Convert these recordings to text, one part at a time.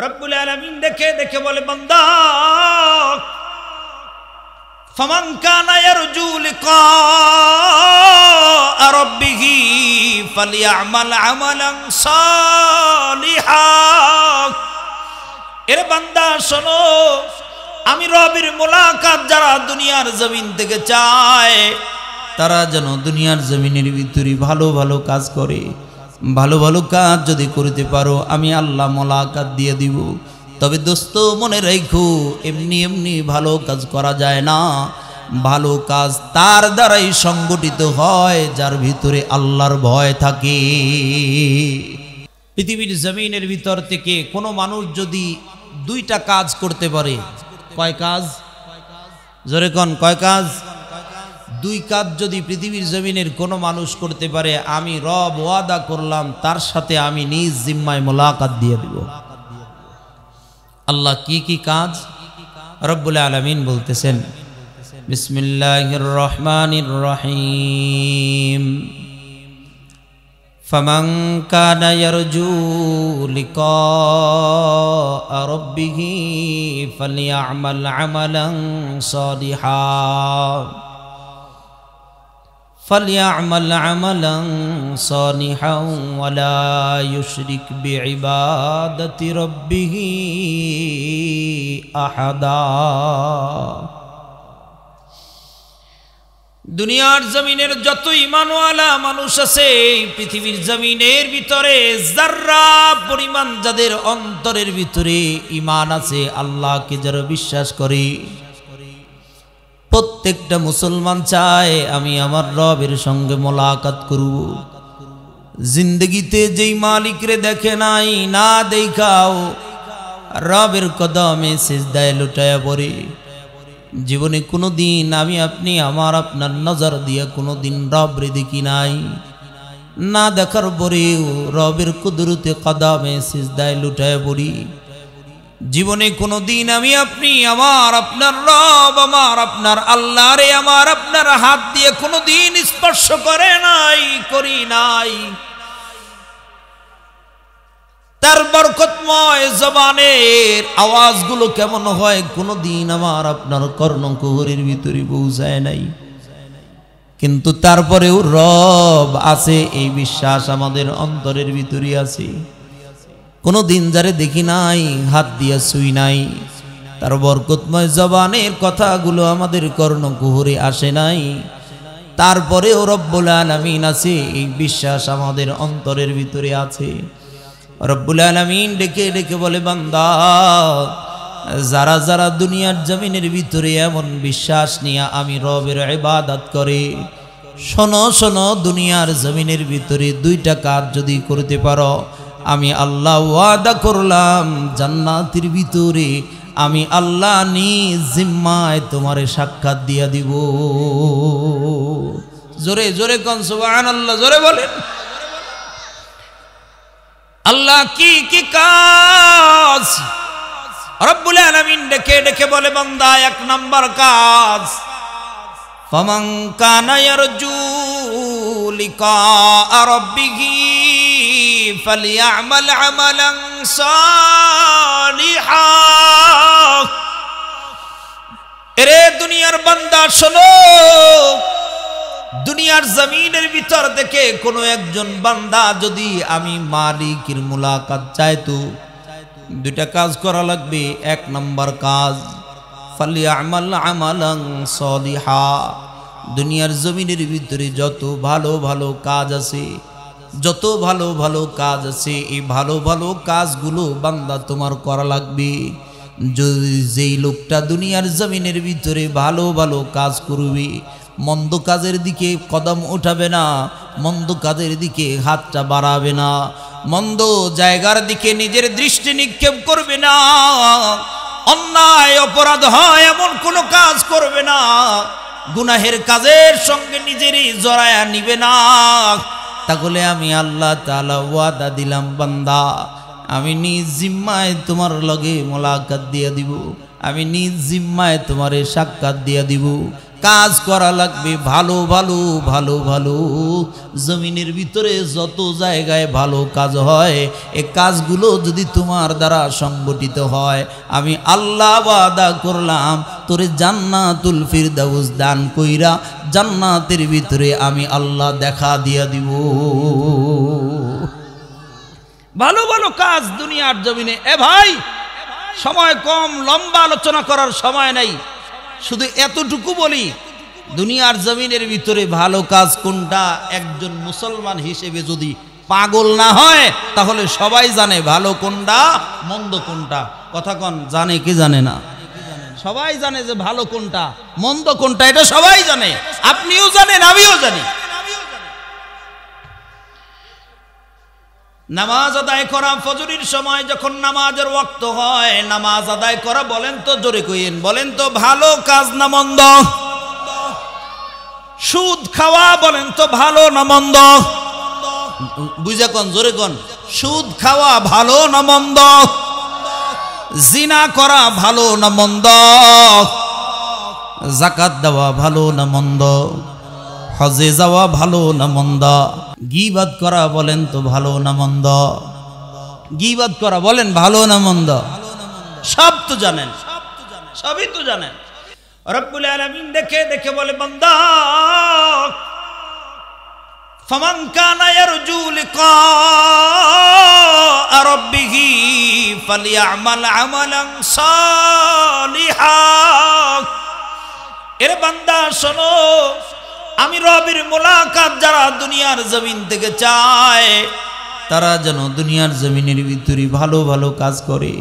রব্বুল আলামিন দেখে দেখে বলে বান্দা ফামান কানা ইয়ারজু লিকা রাব্বিহি ফালইআমাল আমালান সালিহান। এর বান্দা শোনো, আমি রবের মোলাকাত যারা দুনিয়ার জমিন থেকে চায় তারা যেন দুনিয়ার জমিনের ভিতরে ভালো ভালো কাজ করে। ভালো ভালো কাজ যদি করতে পারো আমি আল্লাহ মোলাকাত দিয়ে দিব। তবে দোস্ত মনে রাখো, এমনি এমনি ভালো কাজ করা যায় না। ভালো কাজ তার দ্বারাই সংগঠিত হয় যার ভিতরে আল্লাহর ভয় থাকে। পৃথিবীর জমিনের ভিতর থেকে কোনো মানুষ যদি দুইটা কাজ করতে পারে, কয় কাজ? জোরে কোন, কয় কাজ? দুই কাজ যদি পৃথিবীর জমিনের কোনো মানুষ করতে পারে, আমি রব ওয়াদা করলাম তার সাথে আমি নিজ জিম্মায় মোলাকাত দিয়ে দিব। আল্লাহ কি কি কাজ? রব্বুল আলামিন বলতেছেন, বিসমিল্লাহির রহমানির রহিম, ফামান কানা ইয়ারজু লিকা রাব্বিহি ফালইআমাল আমালান সালিহান فليعمل عملا صالحا ولا يشرك بعبادة ربه أحدا। দুনিয়ার জমিনের যত ঈমানওয়ালা মানুষ আছে, পৃথিবীর জমিনের ভিতরে যারা পরিমাণ যাদের অন্তরের ভিতরে ঈমান আছে, আল্লাহকে যারা বিশ্বাস করে, প্রত্যেকটা মুসলমান চায় আমি আমার রবের সঙ্গে মোলাকাত করব। জিন্দগিতে যেই মালিকরে দেখে নাই, না দেখাও রবের কদমে সিজদায় লুটায়া পড়ে। জীবনে কোনো দিন আমি আপনি আমার আপনার নজর দিয়ে কোনো দিন রবরে দেখি নাই। না দেখার পরেও রবের কুদরতে কদমে সিজদায় লুটায়া পড়ি। জীবনে কোনো দিন আমি আপনি আমার আপনার রব, আমার আপনার আল্লাহরে আমার আপনার হাত দিয়ে কোনো দিন স্পর্শ করে নাই, করি নাই। তার বরকতময় জবানের আওয়াজগুলো কেমন হয় কোনো দিন আমার আপনার কর্ণকুহরের ভিতরে পৌঁছায় নাই। কিন্তু তারপরেও রব আছে এই বিশ্বাস আমাদের অন্তরের ভিতরে আছে। কোনো দিন যারে দেখি নাই, হাত দিয়া ছুঁই নাই, তার বরকতময় জবানের কথাগুলো আমাদের কর্ণকুহরে আসে নাই, তারপরেও রব্বুল আলামিন আছে এই বিশ্বাস আমাদের অন্তরের ভিতরে আছে। রব্বুল আলামিন ডেকে ডেকে বলে বান্দা, যারা যারা দুনিয়ার জমিনের ভিতরে এমন বিশ্বাস নিয়ে আমি রবের ইবাদত করে, শোনো শোনো, দুনিয়ার জমিনের ভিতরে দুইটা কাজ যদি করতে পারো, আমি আল্লাহ ওয়াদা করলাম জান্নাতের ভিতরে আমি আল্লাহ নিজ জিম্মায় তোমারে সাক্ষাৎ দিয়া দিব। জোরে জোরে কোন সুবহানাল্লাহ, জোরে বলেন। আল্লাহ কি কি কাজ? রব্বুল আলামিন ডেকে ডেকে বলে বান্দা, এক নাম্বার কাজ, ফামান কানা ইয়ারজু লিকা রাব্বিহি ফালইআমাল আমালান সালিহান। এরে দুনিয়ার বান্দা শোনো, দুনিয়ার জমিনের ভিতর থেকে কোনো একজন বান্দা যদি আমি মালিকের মুলাকাত চাইতো, দুইটা কাজ করা লাগবে। এক নাম্বার কাজ, ফালইআমাল আমালান সালিহান। দুনিয়ার জমিনের ভিতরে যত ভালো ভালো কাজ আছে, যত ভালো ভালো কাজ আছে, এই ভালো ভালো কাজগুলো বান্দা তোমার করা লাগবে। যেই লোকটা দুনিয়ার জমিনের ভিতরে ভালো ভালো কাজ করবে, মন্দ কাজের দিকে কদম উঠাবে না, মন্দ কাজের দিকে হাতটা বাড়াবে না, মন্দ জায়গার দিকে নিজের দৃষ্টি নিক্ষেপ করবে না, অন্যায় অপরাধ হয় এমন কোনো কাজ করবে না, গুনাহের কাজের সঙ্গে নিজেরই জড়ায়া নিবে না, তাহলে আমি আল্লাহ তাআলা ওয়াদা দিলাম বান্দা, আমি নিজ জিম্মায় তোমার লগে মোলাকাত দিয়া দিব, আমি নিজ জিম্মায় তোমারে সাক্ষাৎ দিয়া দিব। কাজ করা লাগবে ভালো ভালো ভালো ভালো। জমিনের ভিতরে যত জায়গায় ভালো কাজ হয় এই কাজগুলো যদি তোমার দ্বারা সংগঠিত হয়, আমি আল্লাহ ওয়াদা করলাম তোরে জান্নাতুল ফিরদাউস দান কইরা জান্নাতের ভিতরে আমি আল্লাহ দেখা দিয়া দিব। ভালো ভালো কাজ দুনিয়ার জমিনে। এ ভাই, সময় কম, লম্বা আলোচনা করার সময় নাই, শুধু এতটুকু বলি, দুনিয়ার জমিনের ভিতরে ভালো কাজ কোনটা একজন মুসলমান হিসেবে যদি পাগল না হয় তাহলে সবাই জানে ভালো কোনটা মন্দ কোনটা। কথা কোন জানে কি জানে না? সবাই জানে যে ভালো কোনটা মন্দ কোনটা, এটা সবাই জানে, আপনিও জানেন আমিও জানি। নামাজ আদায় করা, ফজরের সময় যখন নামাজের ওয়াক্ত হয় নামাজ আদায় করা, বলেন তো জোরে কইেন, বলেন তো ভালো কাজ না মন্দ? সুদ খাওয়া বলেন তো ভালো না মন্দ? বুঝা কোন, জোরে কোন। সুদ খাওয়া ভালো না মন্দ? জিনা করা ভালো না মন্দ? যাকাত দেওয়া ভালো না মন্দ? হজে যাওয়া ভালো না মন্দ? গীবাত করা বলেন তো ভালো না মন্দ? গীবাত করা বলেন ভালো না মন্দ? সব তো জানেন, সবই তো জানেন। রব্বুল আলামিন দেখে দেখে বলে, বান্দা ফামান কানা ইয়ারজু লিকা রাব্বিহি ফালিয়ামাল আমালান সালিহা। এর বান্দা শোনো, আমি রবের মোলাকাত যারা দুনিয়ার জমিন থেকে চায় তারা যেন দুনিয়ার জমিনের ভিতরে ভালো ভালো কাজ করে।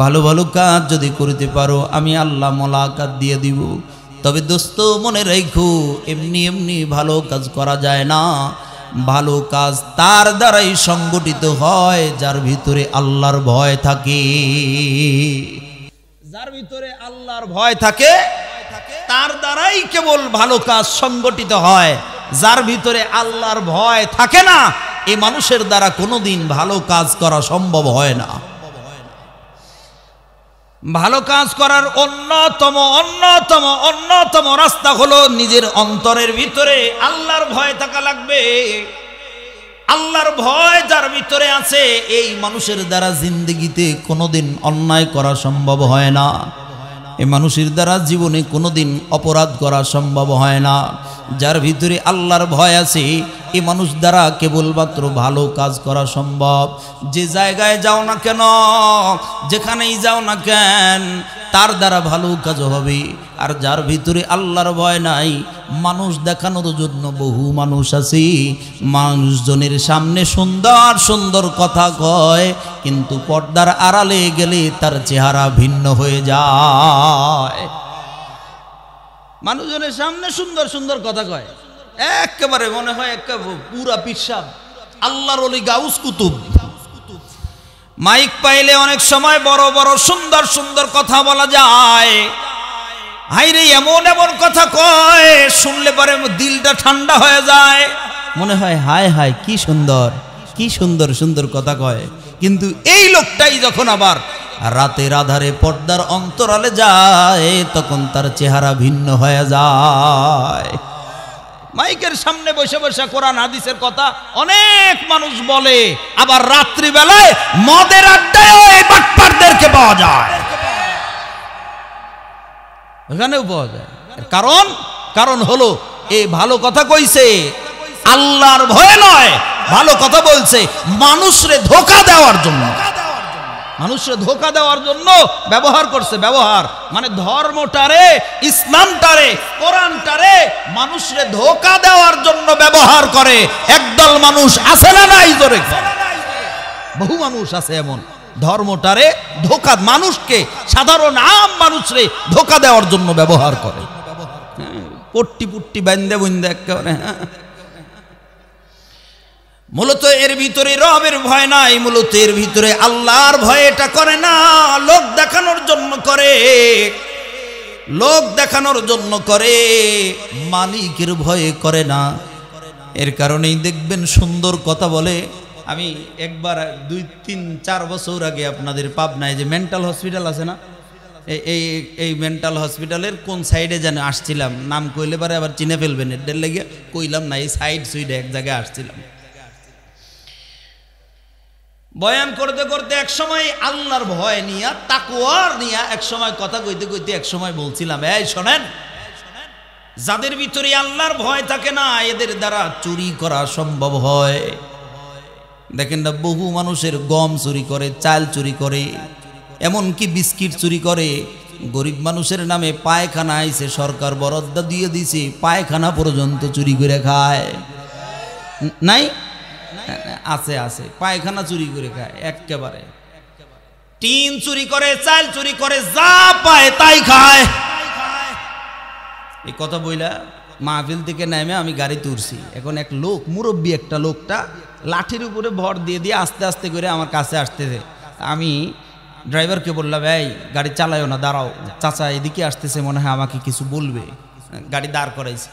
ভালো ভালো কাজ যদি করতে পারো আমি আল্লাহ মোলাকাত দিয়ে দিব। তবে দোস্ত মনে রাখো, এমনি এমনি ভালো কাজ করা যায় না। ভালো কাজ তার দ্বারাই সংগঠিত হয় যার ভিতরে আল্লাহর ভয় থাকে। যার ভিতরে আল্লাহর ভয় থাকে তার দ্বারাই কেবল ভালো কাজ সংগঠিত হয়। যার ভিতরে আল্লাহর ভয় থাকে না এই মানুষের দ্বারা কোনোদিন ভালো কাজ করা সম্ভব হয় না। ভালো কাজ করার অন্যতম রাস্তা হলো নিজের অন্তরের ভিতরে আল্লাহর ভয় থাকা লাগবে। আল্লাহর ভয় যার ভিতরে আছে এই মানুষের দ্বারা জিন্দেগিতে কোনোদিন অন্যায় করা সম্ভব হয় না। এই মানুষের দ্বারা জীবনে কোনোদিন অপরাধ করা সম্ভব হয় না। যার ভিতরে আল্লাহর ভয় আছে এই মানুষ দ্বারা কেবলমাত্র ভালো কাজ করা সম্ভব। যে জায়গায় যাও না কেন, যেখানেই যাও না কেন, তার দ্বারা ভালো কাজ হবে। আর যার ভিতরে আল্লাহর ভয় নাই, মানুষ দেখানোর জন্য বহু মানুষ আছে, মানুষজনের সামনে সুন্দর সুন্দর কথা কয়, কিন্তু পর্দার আড়ালে গেলে তার চেহারা ভিন্ন হয়ে যায়। মানুষজনের সামনে সুন্দর সুন্দর কথা কয়, একেবারে মনে হয় পুরা পিসাব, আল্লাহর ওলি গাউস কুতুব। মাইক পাইলে অনেক সময় বড় বড় সুন্দর সুন্দর কথা বলা যায়। হাইরে এমন এমন কথা কয়, শুনলে পরে দিলটা ঠান্ডা হয়ে যায়, মনে হয় হায় হায় কি সুন্দর কি সুন্দর সুন্দর কথা কয়। কিন্তু এই লোকটাই যখন আবার রাতের আধারে পর্দার অন্তরালে যায় তখন তার চেহারা ভিন্ন হয়ে যায়। মাইকের সামনে বসে বসে কোরআন হাদিসের কথা অনেক মানুষ বলে, আবার রাত্রি বেলায় মদের আড্ডায় এই বাটপারদেরকে পাওয়া যায়, এখানেও পাওয়া যায়। কারণ হলো এই ভালো কথা কইছে আল্লাহর ভয়ে নয়, ভালো কথা বলছে মানুষরে ধোঁকা দেওয়ার জন্য। মানুষরে ধোঁকা দেওয়ার জন্য ব্যবহার করছে। ব্যবহার মানে ধর্মটারে, ইসলামটারে, কোরআনটারে মানুষরে ধোঁকা দেওয়ার জন্য ব্যবহার করে। একদল মানুষ আছে না নাই? জোরে বহু মানুষ আছে এমন, ধর্মটারে ধোঁকা, মানুষকে সাধারণ আম মানুষরে ধোঁকা দেওয়ার জন্য ব্যবহার করে। পট্টি পুট্টি বান্দে বুন্দে একেবারে। মূলত এর ভিতরে রবের ভয় নাই, মূলত এর ভিতরে আল্লাহর ভয়। এটা করে না, লোক দেখানোর জন্য করে, লোক দেখানোর জন্য করে, মালিকের ভয়ে করে না। এর কারণেই দেখবেন সুন্দর কথা বলে। আমি একবার 2-3-4 বছর আগে আপনাদের পাবনায় যে মেন্টাল হসপিটাল আছে না, এই এই মেন্টাল হসপিটালের কোন সাইডে যেন আসছিলাম, নাম কইলে পারে আবার চিনে ফেলবেন, এটার লেগে কইলাম না। এই সাইড সুইডে এক জায়গায় আসছিলাম, বয়ান করতে করতে এক সময় আল্লাহর ভয় নিয়া, তাকওয়ার নিয়া এক সময় কথা কইতে কইতে এক সময় বলছিলাম, এই শোনেন, যাদের ভিতরে আল্লাহর ভয় থাকে না এদের দ্বারা চুরি করা সম্ভব হয়। দেখেন না, বহু মানুষের গম চুরি করে, চাল চুরি করে, এমনকি বিস্কিট চুরি করে। গরিব মানুষের নামে পায়খানা আইছে, সরকার বরাদ্দ দিয়ে দিছে, পায়খানা পর্যন্ত চুরি করে খায়। নাই? আছে আছে, পায়খানা চুরি করে খায় একেবারে। টিন চুরি করে, চাল চুরি করে, যা পায় তাই খায়। এই কথা বইলা মাহফিল থেকে নেমে আমি গাড়ি তুলছি। এখন এক লোক, মুরব্বী একটা লোকটা লাঠির উপরে ভর দিয়ে দিয়ে আস্তে আস্তে করে আমার কাছে আসতেছে। আমি ড্রাইভারকে বললাম, এই গাড়ি চালায়ও না, দাঁড়াও, চাচা এদিকে আসতেছে, মনে হয় আমাকে কিছু বলবে। গাড়ি দাঁড় করাইছে।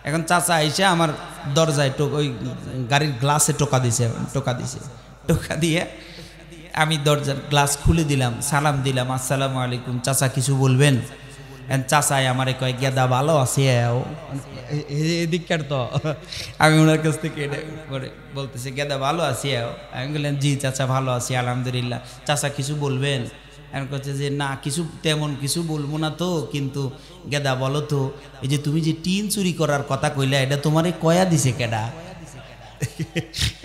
এখন চাচা এসে আমার দরজায় ওই গাড়ির গ্লাসে টোকা দিছে। টোকা দিয়ে আমি দরজার গ্লাস খুলে দিলাম, সালাম দিলাম, আসসালামু আলাইকুম চাচা, কিছু বলবেন? চাচাই আমারে কয়, গেদা ভালো আছে এদিককার। তো আমি ওনার কাছ থেকে বলতেছি, গেদা ভালো আছি? আমি বললাম, জি চাচা ভালো আছি আলহামদুলিল্লাহ। চাচা কিছু বলবেন? আমি করছে যে না, কিছু তেমন কিছু বলবো না তো, কিন্তু গেদা বলো তো, এই যে তুমি যে টিন চুরি করার কথা কইলা, এটা তোমারে কয়া দিছে কেডা?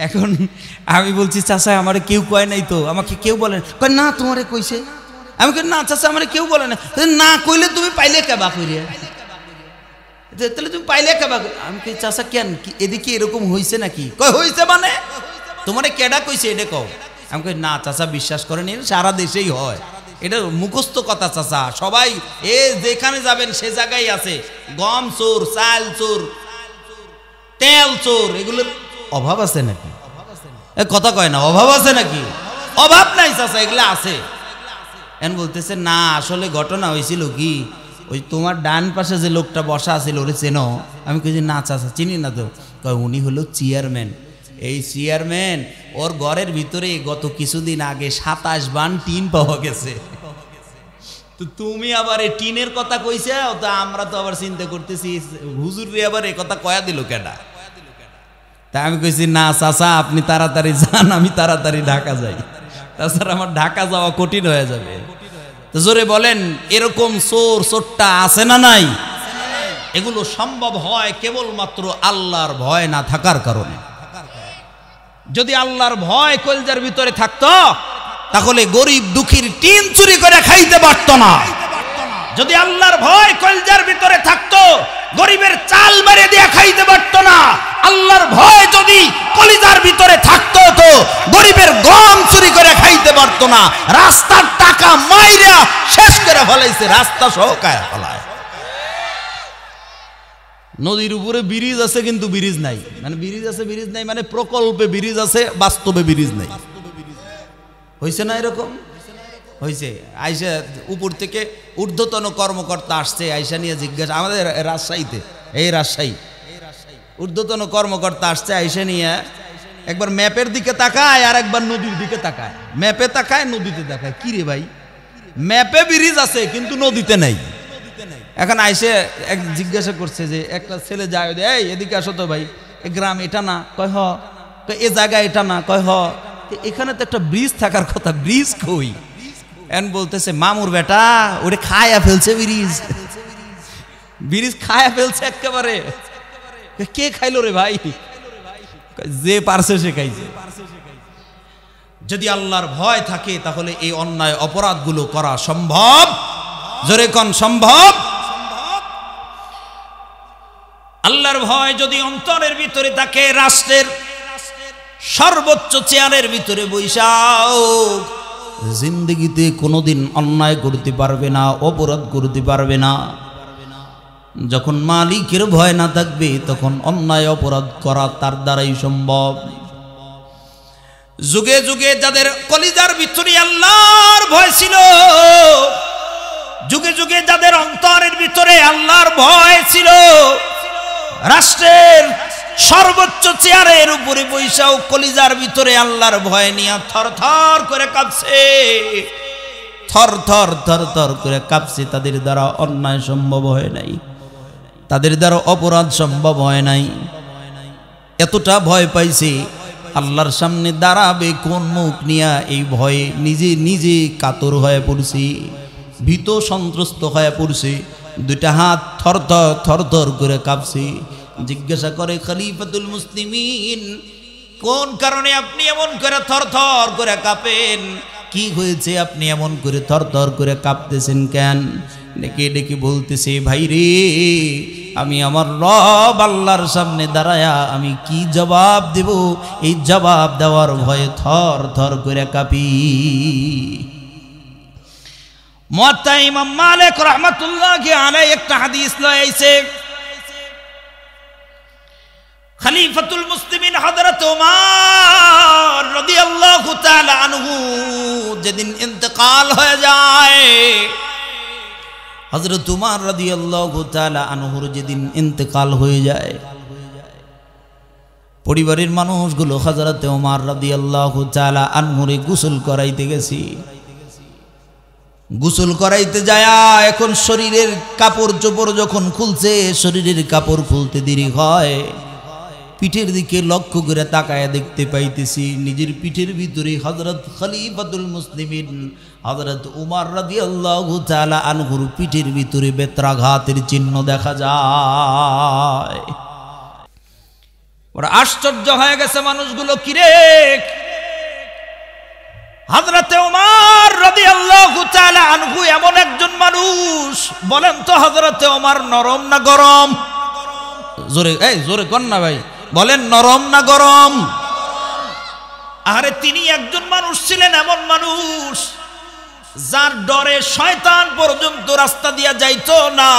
এখন আমি বলছি, চাচা আমারে কেউ কয় নাই তো, আমাকে কেউ বলেন? কয় না, তোমারে কইছে। আমি কই, না চাচা আমার কেউ বলে না। না কইলে তুমি পাইলে কেবা কইরে? তাহলে তুমি পাইলে কেবা? আমি কই, চাচা কেন, এদিকে এরকম হইছে নাকি? কই হইছে মানে তোমারে কেডা কইছে এটা কও। আমি কই, না চাচা বিশ্বাস করেন, সারা দেশেই হয়, এটা মুখস্থ কথা চাচা, সবাই এ যেখানে যাবেন সে জায়গায় আছে। গম চোর, চাল চোর, তেল চোর, এগুলোর অভাব আছে নাকি? কথা কয় না, অভাব আছে নাকি? অভাব নাই চাচা, এগুলো আছে। এন বলতেছে, না আসলে ঘটনা হয়েছিল কি, ওই তোমার ডান পাশে যে লোকটা বসা আছিল ওরে চেনো? আমি কই, না চাচা চিনি না তো। কয়, উনি হলো চেয়ারম্যান। এই চেয়ারম্যান, ওর ঘরের ভিতরে গত কিছুদিন আগে 27 বান টিন পাওয়া গেছে। তো তুমি আবার এই টিনের কথা কইছে, তো আমরা তো আবার চিন্তা করতেছি হুজুর রে আবার এই কথা কয়া দিল কেডা? তা আমি কইছি, না চাচা আপনি তাড়াতাড়ি যান, আমি তাড়াতাড়ি ঢাকা যাই, তাছাড়া আমার ঢাকা যাওয়া কঠিন হয়ে যাবে। তো জোরে বলেন, এরকম চোর চোরটা আছে না নাই? এগুলো সম্ভব হয় কেবলমাত্র আল্লাহর ভয় না থাকার কারণে। যদি আল্লাহর ভয় কলজার ভিতরে থাকতো, তাহলে গরিব দুঃখীর টিন চুরি করে খাইতে পারত না। যদি আল্লাহর ভয় কলজার ভিতরে থাকতো, গরিবের চাল মেরে দিয়ে খাইতে পারত না। আল্লাহর ভয় যদি কলিজার ভিতরে থাকতো, তো গরিবের গম চুরি করে খাইতে পারত না। রাস্তার টাকা মাইরা শেষ করে ফেলাইছে, রাস্তা সহ কায়া ফেলায়। নদীর উপরে ব্রিজ আছে কিন্তু ব্রিজ নাই, মানে ব্রিজ আছে ব্রিজ নাই, মানে প্রকল্পে ব্রিজ আছে, বাস্তবে ব্রিজ নাই। হইছে না এরকম? হয়েছে। আইসা উপর থেকে ঊর্ধ্বতন কর্মকর্তা আসছে, আইসা নিয়ে জিজ্ঞাসা, আমাদের রাজশাহীতে, এই রাজশাহী ঊর্ধ্বতন কর্মকর্তা আসছে, আইসা নিয়ে একবার ম্যাপের দিকে তাকায় আর একবার নদীর দিকে তাকায়। ম্যাপে তাকায়, নদীতে তাকায়। কি রে ভাই, ম্যাপে ব্রিজ আছে কিন্তু নদীতে নেই। এখন আইসে এক জিজ্ঞাসা করছে যে, একটা ছেলে যায়, এই এদিকে আসো তো ভাই, এ গ্রাম এটা না? কয় হ। এ জায়গা এটা না? কয় হ। এখানে তো একটা ব্রিজ থাকার কথা, ব্রিজ কই? এন বলতেছে, মামুর বেটা ওরে খায়া ফেলছে ব্রিজ, ব্রিজ খায়া ফেলছে একেবারে। কে খাইলো রে ভাই? যে পারছে সে খাইছে। যদি আল্লাহর ভয় থাকে তাহলে এই অন্যায় অপরাধগুলো করা সম্ভব। জোরে কোন সম্ভব? আল্লাহর ভয় যদি অন্তরের ভিতরে থাকে, রাষ্ট্রের সর্বোচ্চ চেয়ারের ভিতরে বৈশাও জিন্দগিতে কোনোদিন অন্যায় করতে পারবে না, অপরাধ করতে পারবে না। যখন মালিকের ভয় না থাকবে তখন অন্যায় অপরাধ করা তার দ্বারাই সম্ভব। যুগে যুগে যাদের কলিজার ভিতরে আল্লাহর ভয় ছিল, যুগে যুগে যাদের অন্তরের ভিতরে আল্লাহর ভয় ছিল, রাষ্ট্রের সর্বোচ্চ চেয়ারের উপরে বৈশাও কলিজার ভিতরে আল্লাহর ভয় নিয়ে থর থর করে কাঁপছে, থর থর থর থর করে কাঁপছে। তাদের দ্বারা অন্যায় সম্ভব হয় নাই, তাদের দ্বারা অপরাধ সম্ভব হয় নাই। এতটা ভয় পাইছে, আল্লাহর সামনে দাঁড়াবে কোন মুখ নিয়া, এই ভয়ে নিজে নিজে কাতর হয়ে পড়ছে, ভীত সন্ত্রস্ত হয়ে পড়ছে। দুইটা হাত থর থর থর থর করে কাঁপছে। জিজ্ঞাসা করে খলিফাতুল মুসলিমিন, কোন কারণে আপনি এমন করে থর থর করে কাঁপেন? কি হয়েছে আপনি এমন করে থর থর করে কাঁপতেছেন কেন? ডেকে ডেকে বলতেছে, ভাই রে, আমি আমার রব আল্লাহর সামনে দাঁড়ায়া আমি কি জবাব দেব, এই জবাব দেওয়ার ভয়ে থর থর করে কাঁপি। মুয়াত্তা ইমাম মালিক রাহমাতুল্লাহি আলাইহি একটা হাদিস লয়েছে, খলিফাতুল মুসলিমিন হযরত ওমর রাদিয়াল্লাহু তাআলা আনহু যেদিন ইন্তেকাল হয়ে যায়, হযরত ওমর রাদিয়াল্লাহু তাআলা আনহুর যেদিন ইন্তেকাল হয়ে যায়, পরিবারের মানুষগুলো হযরত ওমর রাদিয়াল্লাহু তাআলা আনহুরে গোসল করাইতে গেছে। গোসল করাইতে যায় এখন শরীরের কাপড় চোপড় যখন খুলছে, শরীরের কাপড় খুলতে দেরি হয়। পিঠের দিকে লক্ষ্য করে তাকায় দেখতে পাইতেছি নিজের পিঠের ভিতরে হযরত খলিফাতুল মুসলিমিন হযরত উমর রাদিয়াল্লাহু তাআলা আনহুর পিঠের ভিতরে বেত্রাঘাতের চিহ্ন দেখা যায়। ওরা আশ্চর্য হয়ে গেছে মানুষগুলো, কিরে হযরত উমর রাদিয়াল্লাহু তাআলা আনহু এমন একজন মানুষ, বলেন তো হযরত উমর নরম না গরম? জোরে জোরে কর না ভাই, বলেন নরম না গরম? আরে তিনি একজন মানুষ ছিলেন, এমন মানুষ যার ডরে শয়তান পর্যন্ত রাস্তা দিয়া যাইতো না।